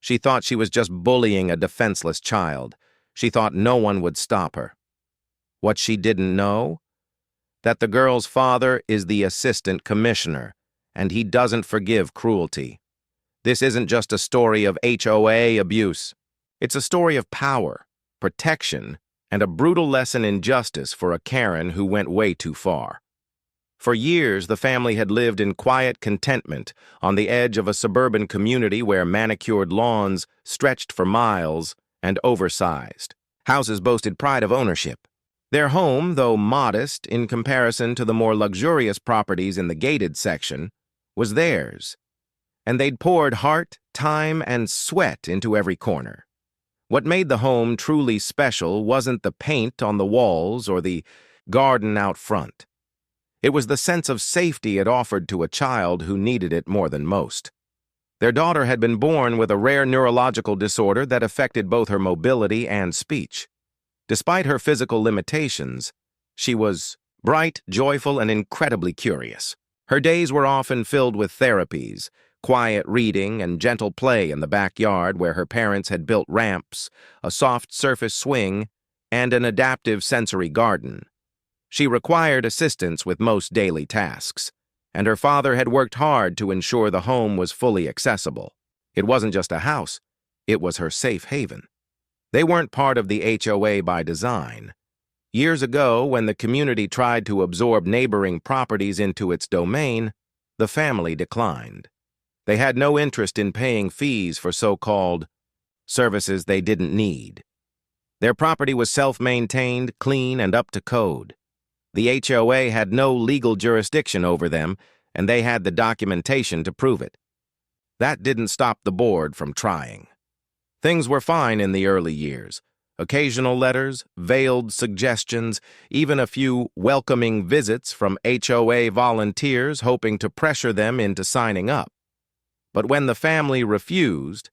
She thought she was just bullying a defenseless child. She thought no one would stop her. What she didn't know? That the girl's father is the assistant commissioner, and he doesn't forgive cruelty. This isn't just a story of HOA abuse. It's a story of power, protection, and a brutal lesson in justice for a Karen who went way too far. For years, the family had lived in quiet contentment on the edge of a suburban community where manicured lawns stretched for miles and oversized houses boasted pride of ownership. Their home, though modest in comparison to the more luxurious properties in the gated section, was theirs, and they'd poured heart, time, and sweat into every corner. What made the home truly special wasn't the paint on the walls or the garden out front. It was the sense of safety it offered to a child who needed it more than most. Their daughter had been born with a rare neurological disorder that affected both her mobility and speech. Despite her physical limitations, she was bright, joyful, and incredibly curious. Her days were often filled with therapies, quiet reading, and gentle play in the backyard where her parents had built ramps, a soft surface swing, and an adaptive sensory garden. She required assistance with most daily tasks, and her father had worked hard to ensure the home was fully accessible. It wasn't just a house, it was her safe haven. They weren't part of the HOA by design. Years ago, when the community tried to absorb neighboring properties into its domain, the family declined. They had no interest in paying fees for so-called services they didn't need. Their property was self-maintained, clean, and up to code. The HOA had no legal jurisdiction over them, and they had the documentation to prove it. That didn't stop the board from trying. Things were fine in the early years. Occasional letters, veiled suggestions, even a few welcoming visits from HOA volunteers hoping to pressure them into signing up. But when the family refused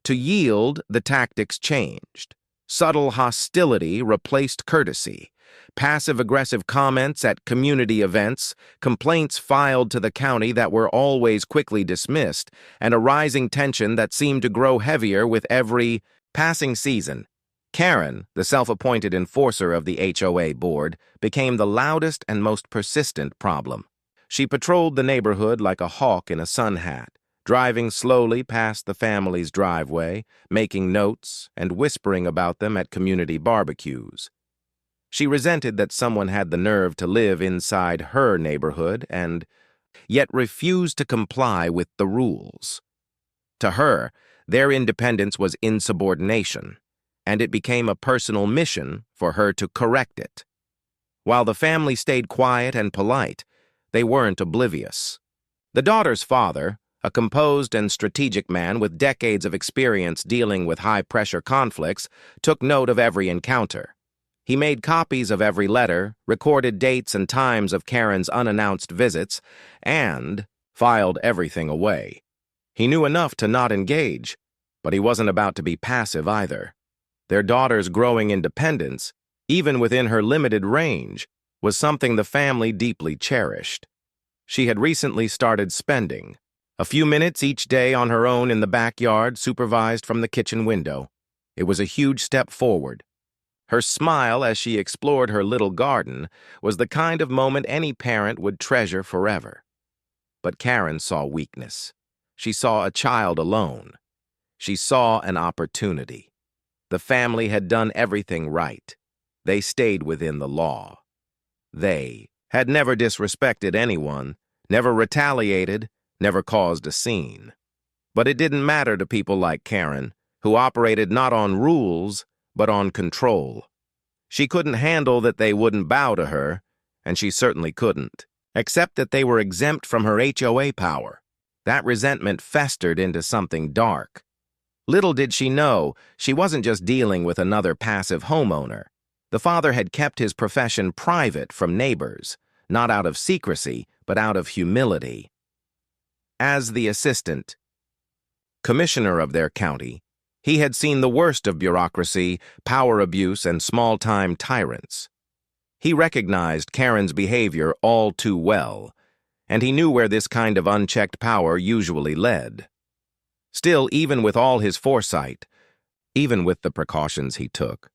to yield, the tactics changed. Subtle hostility replaced courtesy. Passive-aggressive comments at community events, complaints filed to the county that were always quickly dismissed, and a rising tension that seemed to grow heavier with every passing season. Karen, the self-appointed enforcer of the HOA board, became the loudest and most persistent problem. She patrolled the neighborhood like a hawk in a sun hat, driving slowly past the family's driveway, making notes, and whispering about them at community barbecues. She resented that someone had the nerve to live inside her neighborhood and yet refused to comply with the rules. To her, their independence was insubordination, and it became a personal mission for her to correct it. While the family stayed quiet and polite, they weren't oblivious. The daughter's father, a composed and strategic man with decades of experience dealing with high-pressure conflicts, took note of every encounter. He made copies of every letter, recorded dates and times of Karen's unannounced visits, and filed everything away. He knew enough to not engage, but he wasn't about to be passive either. Their daughter's growing independence, even within her limited range, was something the family deeply cherished. She had recently started spending a few minutes each day on her own in the backyard, supervised from the kitchen window. It was a huge step forward. Her smile as she explored her little garden was the kind of moment any parent would treasure forever. But Karen saw weakness. She saw a child alone. She saw an opportunity. The family had done everything right. They stayed within the law. They had never disrespected anyone, never retaliated, never caused a scene. But it didn't matter to people like Karen, who operated not on rules, but on control. She couldn't handle that they wouldn't bow to her, and she certainly couldn't accept that they were exempt from her HOA power. That resentment festered into something dark. Little did she know, she wasn't just dealing with another passive homeowner. The father had kept his profession private from neighbors, not out of secrecy, but out of humility. As the assistant commissioner of their county, he had seen the worst of bureaucracy, power abuse, and small-time tyrants. He recognized Karen's behavior all too well, and he knew where this kind of unchecked power usually led. Still, even with all his foresight, even with the precautions he took,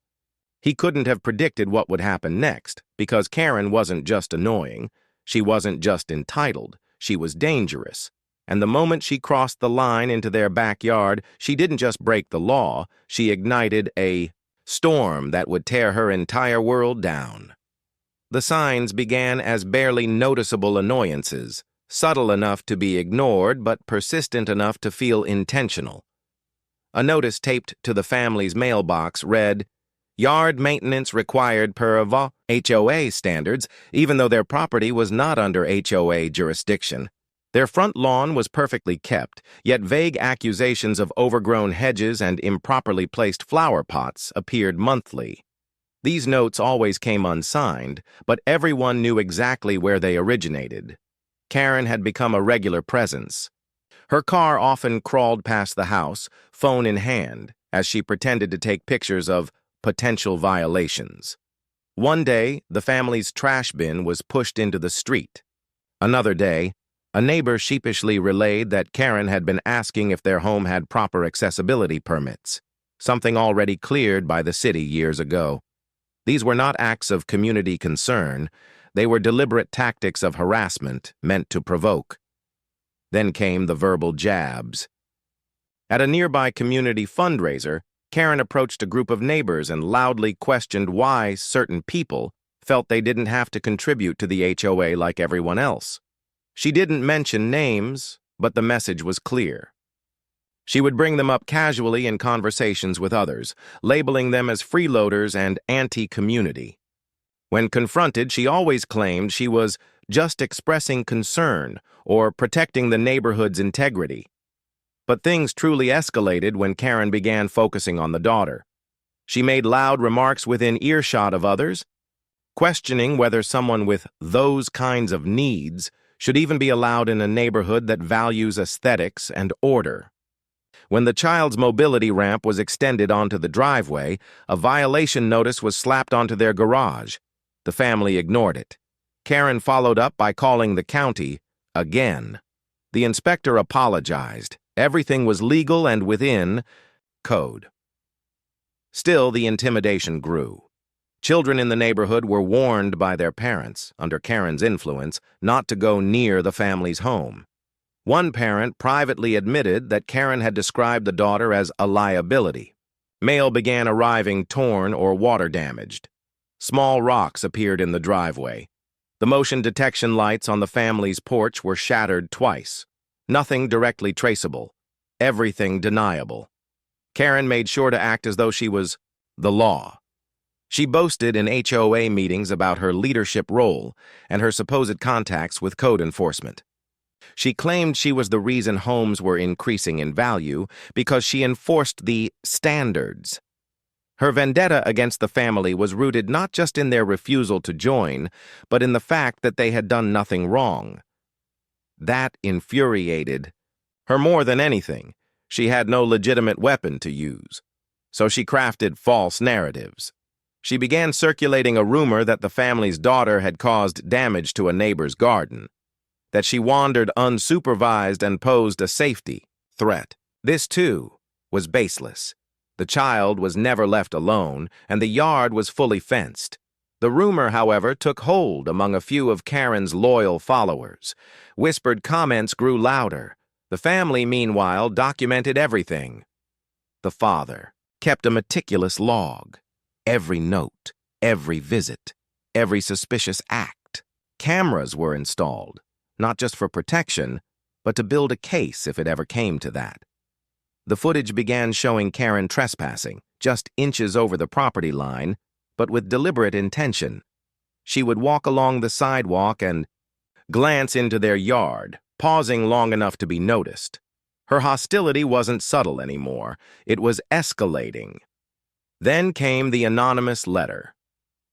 he couldn't have predicted what would happen next, because Karen wasn't just annoying, she wasn't just entitled, she was dangerous. And the moment she crossed the line into their backyard, she didn't just break the law, she ignited a storm that would tear her entire world down. The signs began as barely noticeable annoyances, subtle enough to be ignored but persistent enough to feel intentional. A notice taped to the family's mailbox read, "Yard maintenance required per HOA standards," even though their property was not under HOA jurisdiction. Their front lawn was perfectly kept, yet vague accusations of overgrown hedges and improperly placed flower pots appeared monthly. These notes always came unsigned, but everyone knew exactly where they originated. Karen had become a regular presence. Her car often crawled past the house, phone in hand, as she pretended to take pictures of potential violations. One day, the family's trash bin was pushed into the street. Another day, a neighbor sheepishly relayed that Karen had been asking if their home had proper accessibility permits, something already cleared by the city years ago. These were not acts of community concern, they were deliberate tactics of harassment meant to provoke. Then came the verbal jabs. At a nearby community fundraiser, Karen approached a group of neighbors and loudly questioned why certain people felt they didn't have to contribute to the HOA like everyone else. She didn't mention names, but the message was clear. She would bring them up casually in conversations with others, labeling them as freeloaders and anti-community. When confronted, she always claimed she was just expressing concern or protecting the neighborhood's integrity. But things truly escalated when Karen began focusing on the daughter. She made loud remarks within earshot of others, questioning whether someone with those kinds of needs should even be allowed in a neighborhood that values aesthetics and order. When the child's mobility ramp was extended onto the driveway, a violation notice was slapped onto their garage. The family ignored it. Karen followed up by calling the county again. The inspector apologized. Everything was legal and within code. Still, the intimidation grew. Children in the neighborhood were warned by their parents, under Karen's influence, not to go near the family's home. One parent privately admitted that Karen had described the daughter as a liability. Mail began arriving torn or water-damaged. Small rocks appeared in the driveway. The motion detection lights on the family's porch were shattered twice. Nothing directly traceable. Everything deniable. Karen made sure to act as though she was the law. She boasted in HOA meetings about her leadership role and her supposed contacts with code enforcement. She claimed she was the reason homes were increasing in value because she enforced the standards. Her vendetta against the family was rooted not just in their refusal to join, but in the fact that they had done nothing wrong. That infuriated her more than anything. She had no legitimate weapon to use, so she crafted false narratives. She began circulating a rumor that the family's daughter had caused damage to a neighbor's garden, that she wandered unsupervised and posed a safety threat. This, too, was baseless. The child was never left alone, and the yard was fully fenced. The rumor, however, took hold among a few of Karen's loyal followers. Whispered comments grew louder. The family, meanwhile, documented everything. The father kept a meticulous log. Every note, every visit, every suspicious act. Cameras were installed, not just for protection, but to build a case if it ever came to that. The footage began showing Karen trespassing, just inches over the property line, but with deliberate intention. She would walk along the sidewalk and glance into their yard, pausing long enough to be noticed. Her hostility wasn't subtle anymore. It was escalating. Then came the anonymous letter.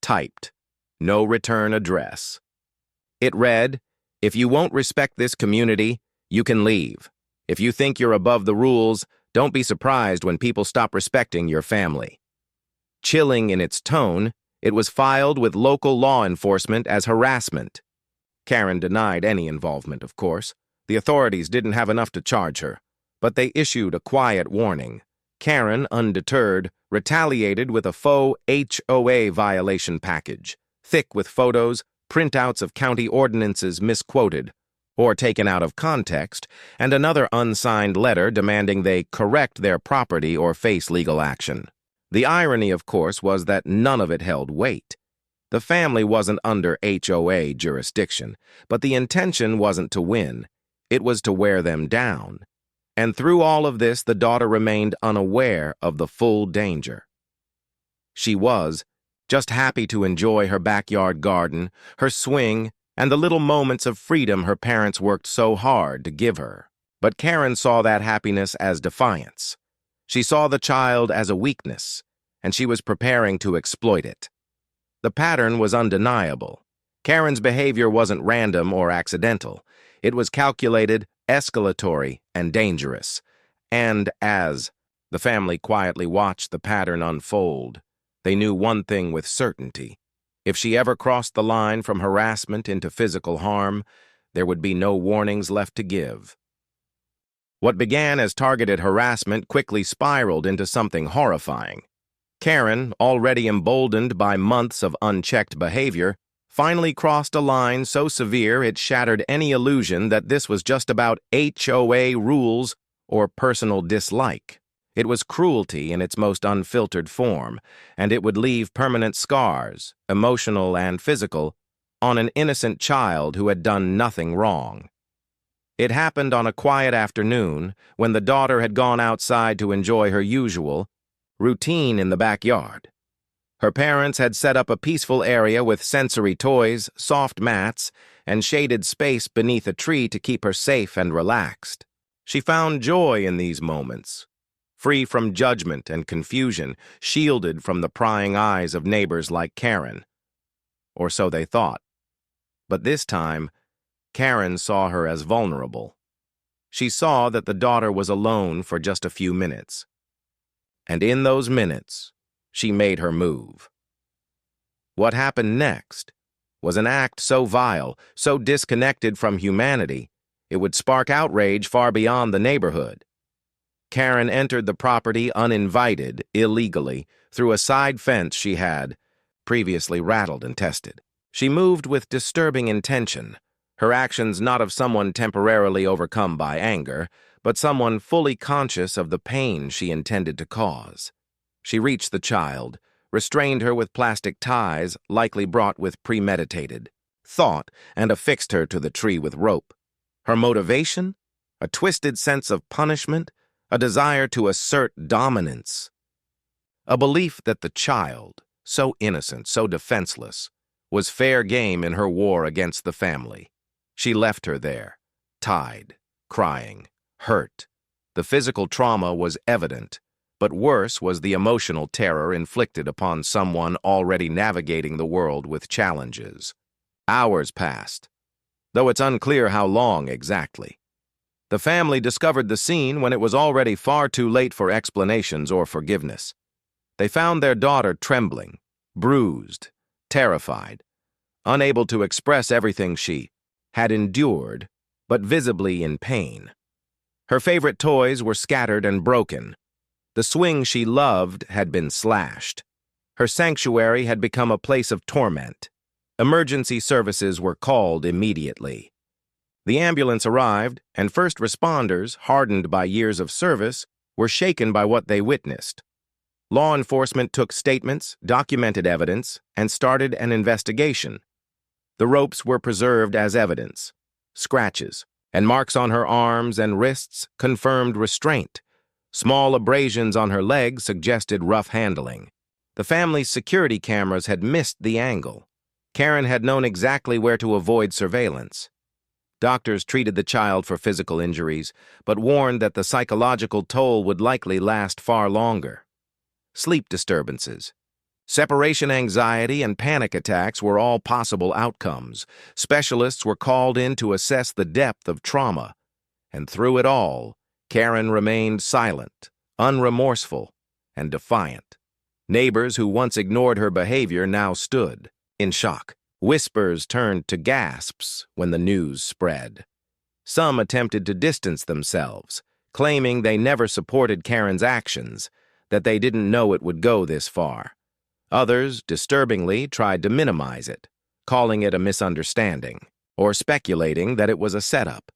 Typed. No return address. It read, "If you won't respect this community, you can leave. If you think you're above the rules, don't be surprised when people stop respecting your family." Chilling in its tone, it was filed with local law enforcement as harassment. Karen denied any involvement, of course. The authorities didn't have enough to charge her. But they issued a quiet warning. Karen, undeterred, retaliated with a faux HOA violation package, thick with photos, printouts of county ordinances misquoted or taken out of context, and another unsigned letter demanding they correct their property or face legal action. The irony, of course, was that none of it held weight. The family wasn't under HOA jurisdiction, but the intention wasn't to win. It was to wear them down. And through all of this, the daughter remained unaware of the full danger. She was just happy to enjoy her backyard garden, her swing, and the little moments of freedom her parents worked so hard to give her. But Karen saw that happiness as defiance. She saw the child as a weakness, and she was preparing to exploit it. The pattern was undeniable. Karen's behavior wasn't random or accidental. It was calculated, escalatory, and dangerous. And as the family quietly watched the pattern unfold, they knew one thing with certainty. If she ever crossed the line from harassment into physical harm, there would be no warnings left to give. What began as targeted harassment quickly spiraled into something horrifying. Karen, already emboldened by months of unchecked behavior, finally crossed a line so severe it shattered any illusion that this was just about HOA rules or personal dislike. It was cruelty in its most unfiltered form, and it would leave permanent scars, emotional and physical, on an innocent child who had done nothing wrong. It happened on a quiet afternoon when the daughter had gone outside to enjoy her usual routine in the backyard. Her parents had set up a peaceful area with sensory toys, soft mats, and shaded space beneath a tree to keep her safe and relaxed. She found joy in these moments, free from judgment and confusion, shielded from the prying eyes of neighbors like Karen. Or so they thought. But this time, Karen saw her as vulnerable. She saw that the daughter was alone for just a few minutes. And in those minutes, she made her move. What happened next was an act so vile, so disconnected from humanity, it would spark outrage far beyond the neighborhood. Karen entered the property uninvited, illegally, through a side fence she had previously rattled and tested. She moved with disturbing intention, her actions not of someone temporarily overcome by anger, but someone fully conscious of the pain she intended to cause. She reached the child, restrained her with plastic ties likely brought with premeditated thought, and affixed her to the tree with rope. Her motivation? A twisted sense of punishment, a desire to assert dominance. A belief that the child, so innocent, so defenseless, was fair game in her war against the family. She left her there, tied, crying, hurt. The physical trauma was evident, but worse was the emotional terror inflicted upon someone already navigating the world with challenges. Hours passed, though it's unclear how long exactly. The family discovered the scene when it was already far too late for explanations or forgiveness. They found their daughter trembling, bruised, terrified, unable to express everything she had endured, but visibly in pain. Her favorite toys were scattered and broken. The swing she loved had been slashed. Her sanctuary had become a place of torment. Emergency services were called immediately. The ambulance arrived, and first responders, hardened by years of service, were shaken by what they witnessed. Law enforcement took statements, documented evidence, and started an investigation. The ropes were preserved as evidence. Scratches and marks on her arms and wrists confirmed restraint. Small abrasions on her legs suggested rough handling. The family's security cameras had missed the angle. Karen had known exactly where to avoid surveillance. Doctors treated the child for physical injuries, but warned that the psychological toll would likely last far longer. Sleep disturbances, separation anxiety, and panic attacks were all possible outcomes. Specialists were called in to assess the depth of trauma. And through it all, Karen remained silent, unremorseful, and defiant. Neighbors who once ignored her behavior now stood in shock. Whispers turned to gasps when the news spread. Some attempted to distance themselves, claiming they never supported Karen's actions, that they didn't know it would go this far. Others, disturbingly, tried to minimize it, calling it a misunderstanding, or speculating that it was a setup.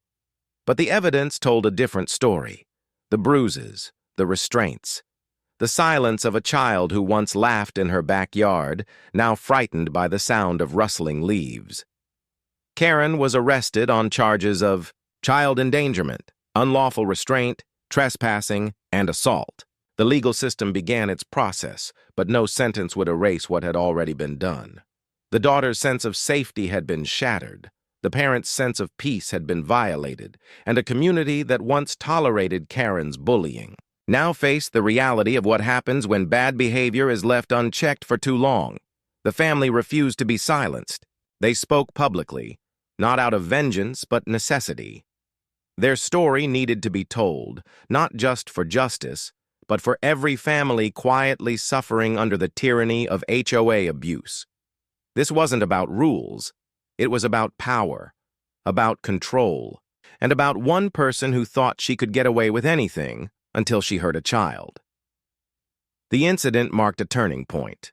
But the evidence told a different story. The bruises, the restraints, the silence of a child who once laughed in her backyard, now frightened by the sound of rustling leaves. Karen was arrested on charges of child endangerment, unlawful restraint, trespassing, and assault. The legal system began its process, but no sentence would erase what had already been done. The daughter's sense of safety had been shattered. The parents' sense of peace had been violated, and a community that once tolerated Karen's bullying now faced the reality of what happens when bad behavior is left unchecked for too long. The family refused to be silenced. They spoke publicly, not out of vengeance but necessity. Their story needed to be told, not just for justice, but for every family quietly suffering under the tyranny of HOA abuse. This wasn't about rules. It was about power, about control, and about one person who thought she could get away with anything until she hurt a child. The incident marked a turning point.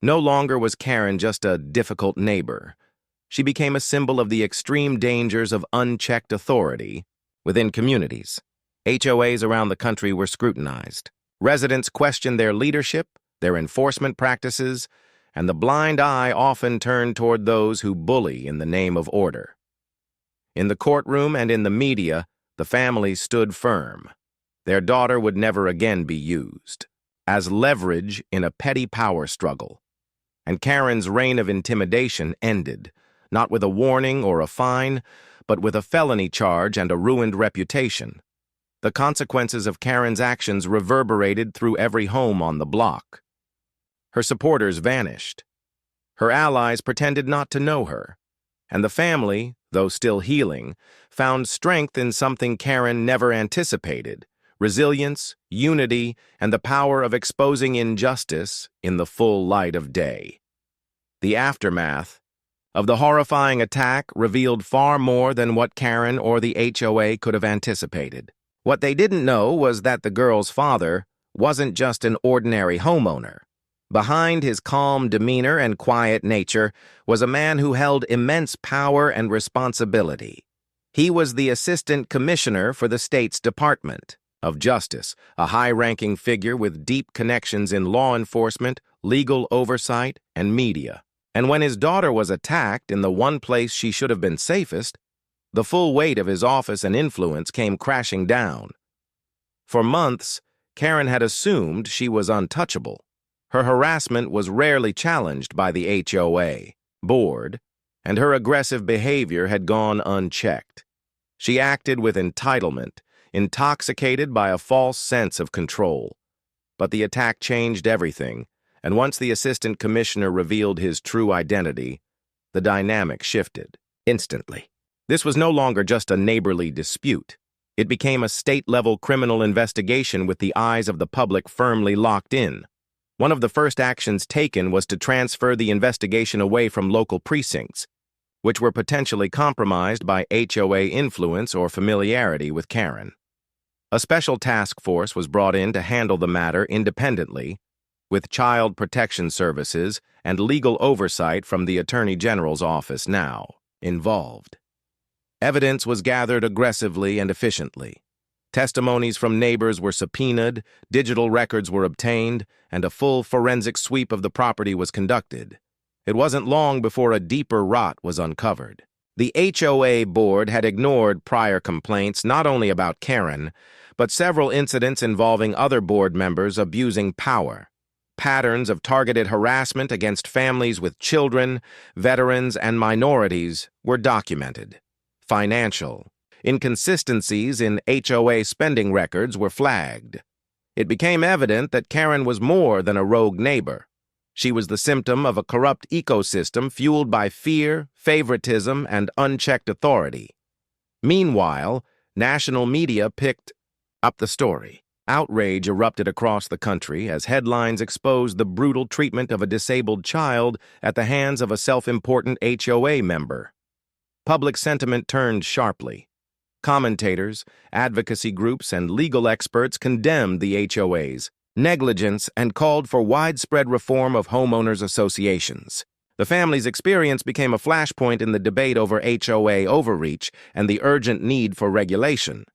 No longer was Karen just a difficult neighbor. She became a symbol of the extreme dangers of unchecked authority within communities. HOAs around the country were scrutinized. Residents questioned their leadership, their enforcement practices, and the blind eye often turned toward those who bully in the name of order. In the courtroom and in the media, the family stood firm. Their daughter would never again be used as leverage in a petty power struggle. And Karen's reign of intimidation ended, not with a warning or a fine, but with a felony charge and a ruined reputation. The consequences of Karen's actions reverberated through every home on the block. Her supporters vanished. Her allies pretended not to know her. And the family, though still healing, found strength in something Karen never anticipated: resilience, unity, and the power of exposing injustice in the full light of day. The aftermath of the horrifying attack revealed far more than what Karen or the HOA could have anticipated. What they didn't know was that the girl's father wasn't just an ordinary homeowner. Behind his calm demeanor and quiet nature was a man who held immense power and responsibility. He was the assistant commissioner for the state's Department of Justice, a high-ranking figure with deep connections in law enforcement, legal oversight, and media. And when his daughter was attacked in the one place she should have been safest, the full weight of his office and influence came crashing down. For months, Karen had assumed she was untouchable. Her harassment was rarely challenged by the HOA board, and her aggressive behavior had gone unchecked. She acted with entitlement, intoxicated by a false sense of control. But the attack changed everything, and once the assistant commissioner revealed his true identity, the dynamic shifted instantly. This was no longer just a neighborly dispute. It became a state-level criminal investigation with the eyes of the public firmly locked in. One of the first actions taken was to transfer the investigation away from local precincts, which were potentially compromised by HOA influence or familiarity with Karen. A special task force was brought in to handle the matter independently, with Child Protection Services and legal oversight from the Attorney General's office now involved. Evidence was gathered aggressively and efficiently. Testimonies from neighbors were subpoenaed, digital records were obtained, and a full forensic sweep of the property was conducted. It wasn't long before a deeper rot was uncovered. The HOA board had ignored prior complaints not only about Karen, but several incidents involving other board members abusing power. Patterns of targeted harassment against families with children, veterans, and minorities were documented. Financial inconsistencies in HOA spending records were flagged. It became evident that Karen was more than a rogue neighbor. She was the symptom of a corrupt ecosystem fueled by fear, favoritism, and unchecked authority. Meanwhile, national media picked up the story. Outrage erupted across the country as headlines exposed the brutal treatment of a disabled child at the hands of a self-important HOA member. Public sentiment turned sharply. Commentators, advocacy groups, and legal experts condemned the HOA's negligence and called for widespread reform of homeowners associations. The family's experience became a flashpoint in the debate over HOA overreach and the urgent need for regulation.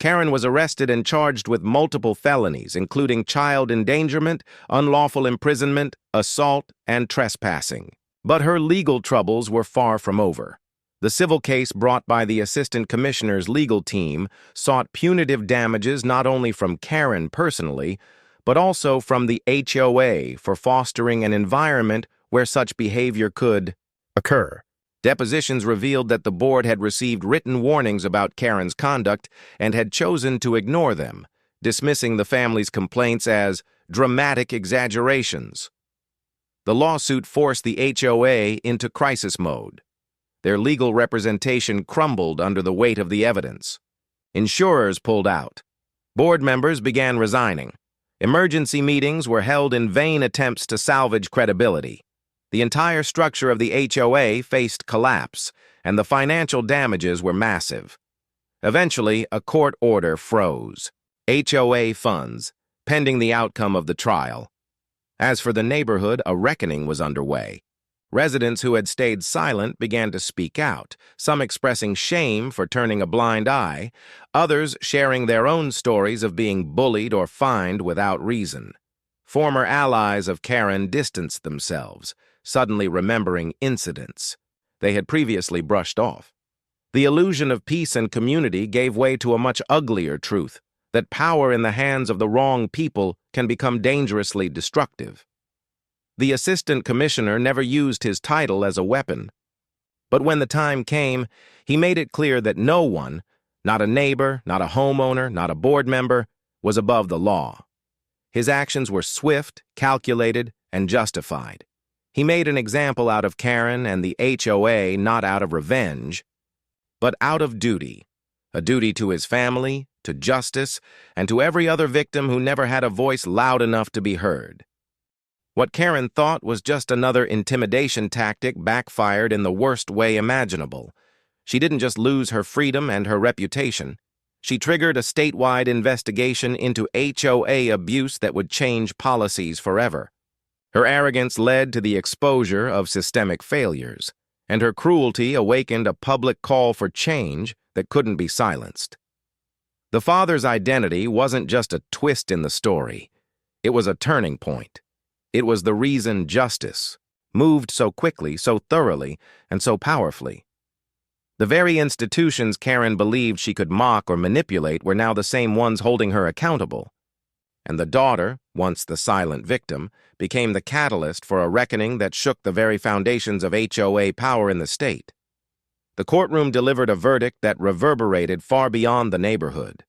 Karen was arrested and charged with multiple felonies, including child endangerment, unlawful imprisonment, assault, and trespassing. But her legal troubles were far from over. The civil case brought by the Assistant Commissioner's legal team sought punitive damages not only from Karen personally, but also from the HOA for fostering an environment where such behavior could occur. Depositions revealed that the board had received written warnings about Karen's conduct and had chosen to ignore them, dismissing the family's complaints as dramatic exaggerations. The lawsuit forced the HOA into crisis mode. Their legal representation crumbled under the weight of the evidence. Insurers pulled out. Board members began resigning. Emergency meetings were held in vain attempts to salvage credibility. The entire structure of the HOA faced collapse, and the financial damages were massive. Eventually, a court order froze HOA funds, pending the outcome of the trial. As for the neighborhood, a reckoning was underway. Residents who had stayed silent began to speak out, some expressing shame for turning a blind eye, others sharing their own stories of being bullied or fined without reason. Former allies of Karen distanced themselves, suddenly remembering incidents they had previously brushed off. The illusion of peace and community gave way to a much uglier truth, that power in the hands of the wrong people can become dangerously destructive. The Assistant Commissioner never used his title as a weapon. But when the time came, he made it clear that no one, not a neighbor, not a homeowner, not a board member, was above the law. His actions were swift, calculated, and justified. He made an example out of Karen and the HOA not out of revenge, but out of duty, a duty to his family, to justice, and to every other victim who never had a voice loud enough to be heard. What Karen thought was just another intimidation tactic backfired in the worst way imaginable. She didn't just lose her freedom and her reputation. She triggered a statewide investigation into HOA abuse that would change policies forever. Her arrogance led to the exposure of systemic failures, and her cruelty awakened a public call for change that couldn't be silenced. The father's identity wasn't just a twist in the story. It was a turning point. It was the reason justice moved so quickly, so thoroughly, and so powerfully. The very institutions Karen believed she could mock or manipulate were now the same ones holding her accountable. And the daughter, once the silent victim, became the catalyst for a reckoning that shook the very foundations of HOA power in the state. The courtroom delivered a verdict that reverberated far beyond the neighborhood.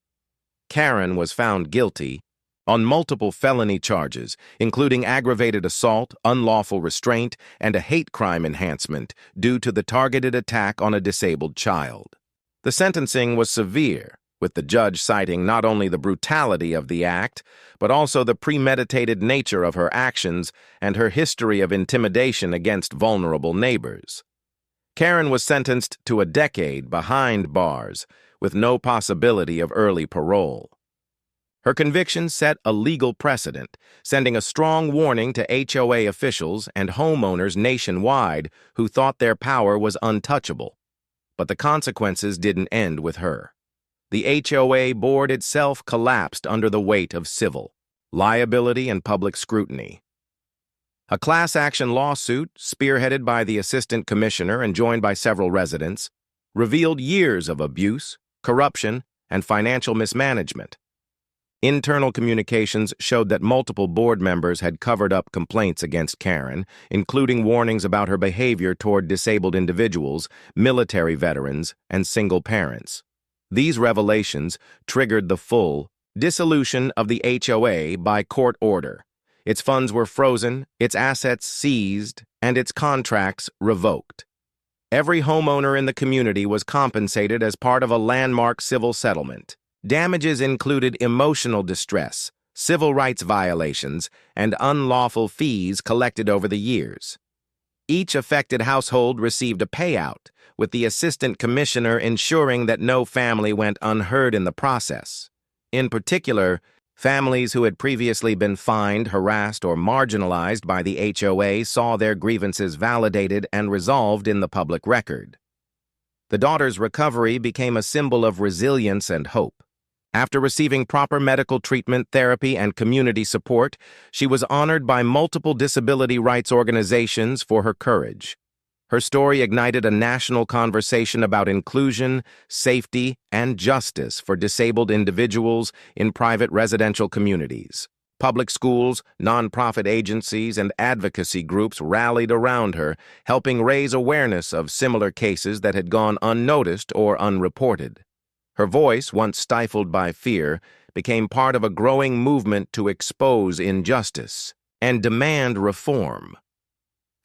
Karen was found guilty on multiple felony charges, including aggravated assault, unlawful restraint, and a hate crime enhancement due to the targeted attack on a disabled child. The sentencing was severe, with the judge citing not only the brutality of the act, but also the premeditated nature of her actions and her history of intimidation against vulnerable neighbors. Karen was sentenced to a decade behind bars, with no possibility of early parole. Her conviction set a legal precedent, sending a strong warning to HOA officials and homeowners nationwide who thought their power was untouchable. But the consequences didn't end with her. The HOA board itself collapsed under the weight of civil liability and public scrutiny. A class action lawsuit, spearheaded by the Assistant Commissioner and joined by several residents, revealed years of abuse, corruption, and financial mismanagement. Internal communications showed that multiple board members had covered up complaints against Karen, including warnings about her behavior toward disabled individuals, military veterans, and single parents. These revelations triggered the full dissolution of the HOA by court order. Its funds were frozen, its assets seized, and its contracts revoked. Every homeowner in the community was compensated as part of a landmark civil settlement. Damages included emotional distress, civil rights violations, and unlawful fees collected over the years. Each affected household received a payout, with the assistant commissioner ensuring that no family went unheard in the process. In particular, families who had previously been fined, harassed, or marginalized by the HOA saw their grievances validated and resolved in the public record. The daughter's recovery became a symbol of resilience and hope. After receiving proper medical treatment, therapy, and community support, she was honored by multiple disability rights organizations for her courage. Her story ignited a national conversation about inclusion, safety, and justice for disabled individuals in private residential communities. Public schools, nonprofit agencies, and advocacy groups rallied around her, helping raise awareness of similar cases that had gone unnoticed or unreported. Her voice, once stifled by fear, became part of a growing movement to expose injustice and demand reform.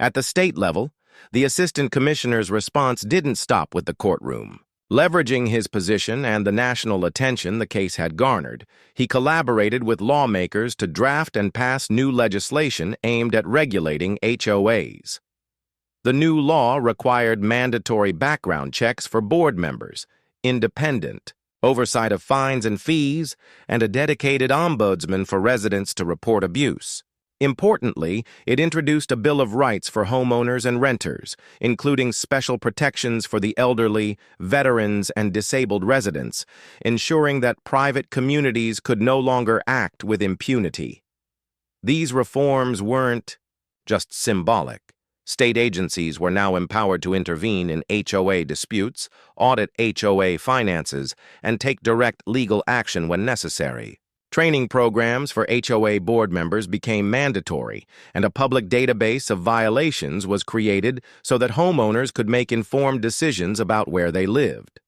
At the state level, the assistant commissioner's response didn't stop with the courtroom. Leveraging his position and the national attention the case had garnered, he collaborated with lawmakers to draft and pass new legislation aimed at regulating HOAs. The new law required mandatory background checks for board members, independent oversight of fines and fees, and a dedicated ombudsman for residents to report abuse. Importantly, it introduced a Bill of Rights for homeowners and renters, including special protections for the elderly, veterans, and disabled residents, ensuring that private communities could no longer act with impunity. These reforms weren't just symbolic. State agencies were now empowered to intervene in HOA disputes, audit HOA finances, and take direct legal action when necessary. Training programs for HOA board members became mandatory, and a public database of violations was created so that homeowners could make informed decisions about where they lived.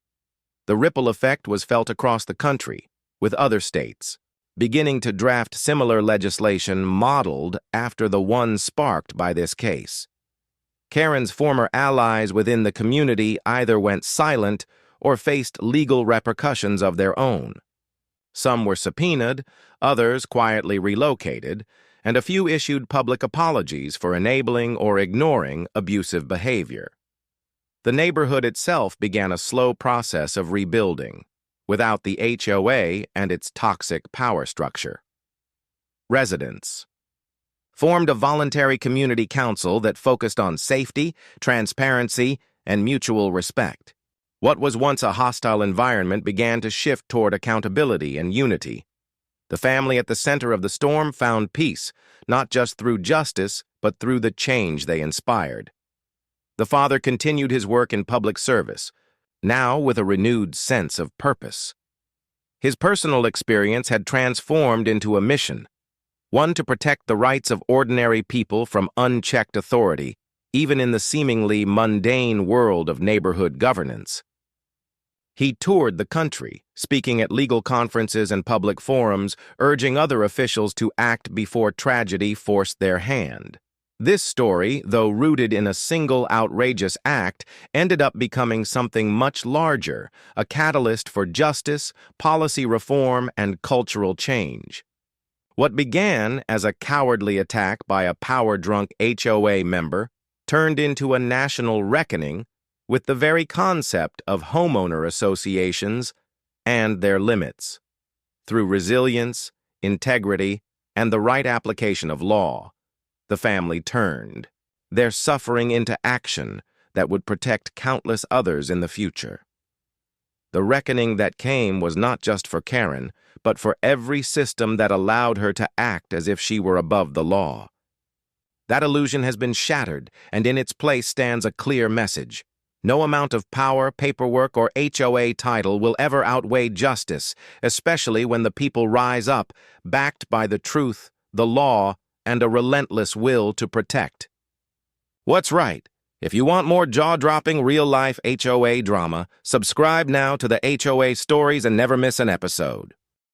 The ripple effect was felt across the country, with other states beginning to draft similar legislation modeled after the one sparked by this case. Karen's former allies within the community either went silent or faced legal repercussions of their own. Some were subpoenaed, others quietly relocated, and a few issued public apologies for enabling or ignoring abusive behavior. The neighborhood itself began a slow process of rebuilding, without the HOA and its toxic power structure. Residents formed a voluntary community council that focused on safety, transparency, and mutual respect. What was once a hostile environment began to shift toward accountability and unity. The family at the center of the storm found peace, not just through justice, but through the change they inspired. The father continued his work in public service, now with a renewed sense of purpose. His personal experience had transformed into a mission, one to protect the rights of ordinary people from unchecked authority, even in the seemingly mundane world of neighborhood governance. He toured the country, speaking at legal conferences and public forums, urging other officials to act before tragedy forced their hand. This story, though rooted in a single outrageous act, ended up becoming something much larger, a catalyst for justice, policy reform, and cultural change. What began as a cowardly attack by a power-drunk HOA member turned into a national reckoning with the very concept of homeowner associations and their limits. Through resilience, integrity, and the right application of law, the family turned their suffering into action that would protect countless others in the future. The reckoning that came was not just for Karen, but for every system that allowed her to act as if she were above the law. That illusion has been shattered, and in its place stands a clear message. No amount of power, paperwork, or HOA title will ever outweigh justice, especially when the people rise up, backed by the truth, the law, and a relentless will to protect. What's right? If you want more jaw-dropping, real-life HOA drama, subscribe now to the HOA Stories and never miss an episode.